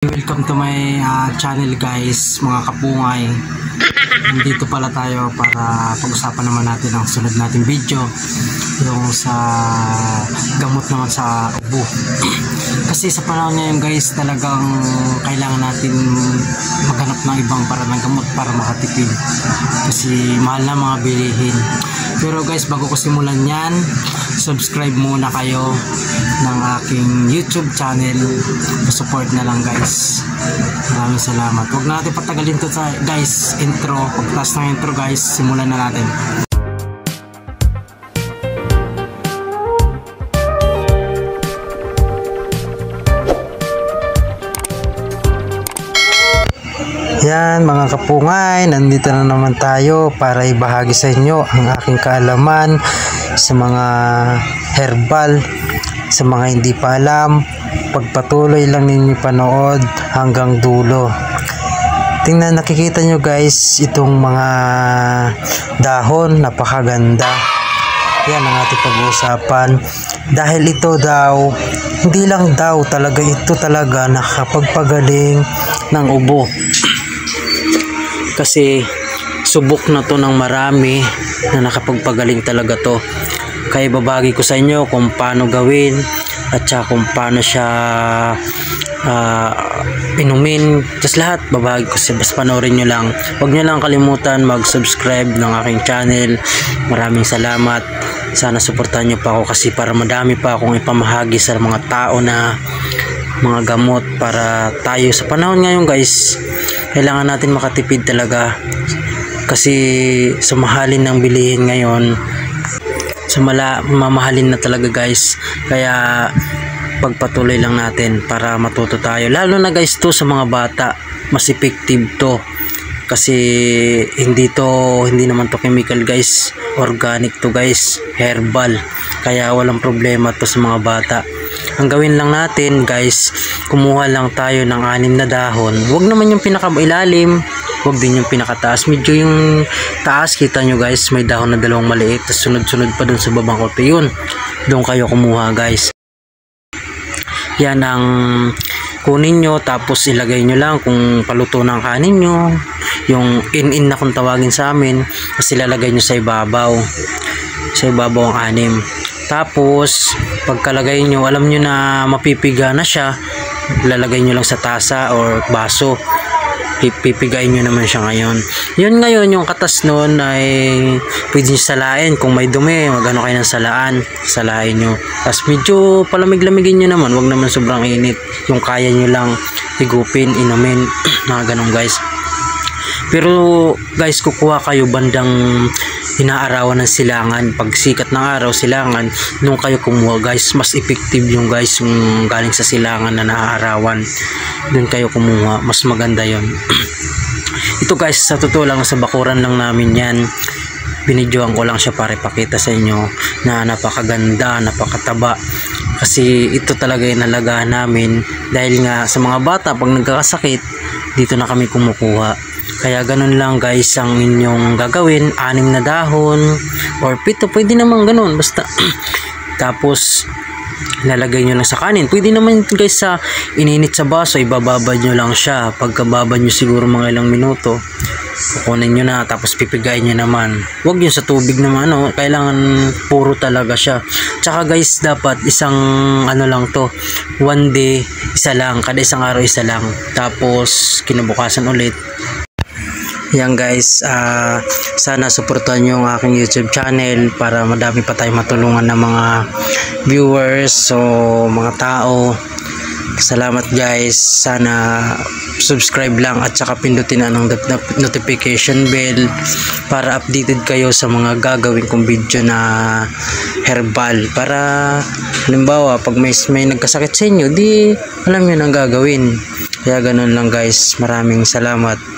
Welcome to my channel guys, mga kapungay. Nandito pala tayo para pag-usapan naman natin ang sunod nating video, yung sa gamot naman sa ubo. Kasi sa panahon ngayon guys, talagang kailangan natin maghanap ng ibang paraan ng gamot para makatipid, kasi mahal na mga bilihin. Pero guys, bago ko simulan yan, subscribe muna kayo ng aking YouTube channel. Support na lang guys. Maraming salamat. Huwag na natin patagalin to guys. Intro. Pagtas ng intro guys, simulan na natin. Yan mga kapungay, nandito na naman tayo para ibahagi sa inyo ang aking kaalaman sa mga herbal. Sa mga hindi pa alam, pagpatuloy lang ninyo panood hanggang dulo. Tingnan, nakikita nyo guys itong mga dahon, napakaganda. Yan ang ating pag-uusapan. Dahil ito daw, hindi lang daw talaga, ito talaga nakakapagpagaling ng ubo. Kasi subok na to ng marami na nakapagpagaling talaga to. Kaya babagi ko sa inyo kung paano gawin at saka kung paano siya inumin. Just lahat babagi ko sa, basta panoorin nyo lang. Huwag nyo lang kalimutan mag-subscribe ng aking channel. Maraming salamat. Sana suportahan nyo pa ako, kasi para madami pa akong ipamahagi sa mga tao na mga gamot para tayo sa panahon ngayon guys. Kailangan natin makatipid talaga, kasi sumahalin ng bilihin ngayon, mamahalin na talaga guys. Kaya pagpatuloy lang natin para matuto tayo, lalo na guys to sa mga bata. Mas effective to kasi hindi naman to chemical guys, organic to guys, herbal. Kaya walang problema to sa mga bata. Ang gawin lang natin guys, kumuha lang tayo ng 6 na dahon. Huwag naman yung pinakailalim, huwag din yung pinakataas. Medyo yung taas, kita nyo guys, may dahon na 2 maliit, tapos sunod-sunod pa dun sa babang kote. Yun, doon kayo kumuha guys. Yan ang kunin nyo, tapos ilagay nyo lang kung paluto ng kanin nyo. Yung in na kung tawagin sa amin, kasi lalagay nyo sa ibabaw. Sa ibabaw ang 6. Tapos pagkalagay nyo, alam nyo na mapipiga na siya, lalagay nyo lang sa tasa or baso. Pipigain nyo naman siya ngayon. Yun ngayon, yung katas nun ay pwede nyo salain. Kung may dumi, magano kayo ng salain nyo. Tapos medyo palamig-lamigin nyo naman, wag naman sobrang init. Yung kaya nyo lang higupin, inumin, mga ganun guys. Pero guys, kukuha kayo bandang inaarawan ng silangan. Pag sikat ng araw, silangan, nung kayo kumuha guys, mas effective yung guys, yung galing sa silangan na naaarawan, dun kayo kumuha, mas maganda yon. Ito guys, sa totoo lang, sa bakuran lang namin yan, binidyoan ko lang siya para ipakita sa inyo na napakaganda, napakataba. Kasi ito talaga yung nalagahan namin, dahil nga sa mga bata pag nagkakasakit, dito na kami kumukuha. Kaya ganun lang guys ang inyong gagawin. 6 na dahon or 7, pwede naman ganun, basta. Tapos lalagay nyo lang sa kanin. Pwede naman guys sa ininit sa baso, ibababad nyo lang siya. Pagkababad nyo siguro mga ilang minuto, kukunin nyo na, tapos pipigain nyo naman. Huwag yun sa tubig naman, no? Kailangan puro talaga siya. Tsaka guys, dapat isang lang to, 1 day isa lang, kada isang araw isa lang, tapos kinabukasan ulit. Yan guys, sana suportahan nyo ang aking YouTube channel para madami pa tayo matulungan ng mga viewers o mga tao. Salamat guys, sana subscribe lang at saka pindutin ang notification bell para updated kayo sa mga gagawin kong video na herbal. Para halimbawa pag may nagkasakit sa inyo, di alam nyo nang gagawin. Kaya ganun lang guys, maraming salamat.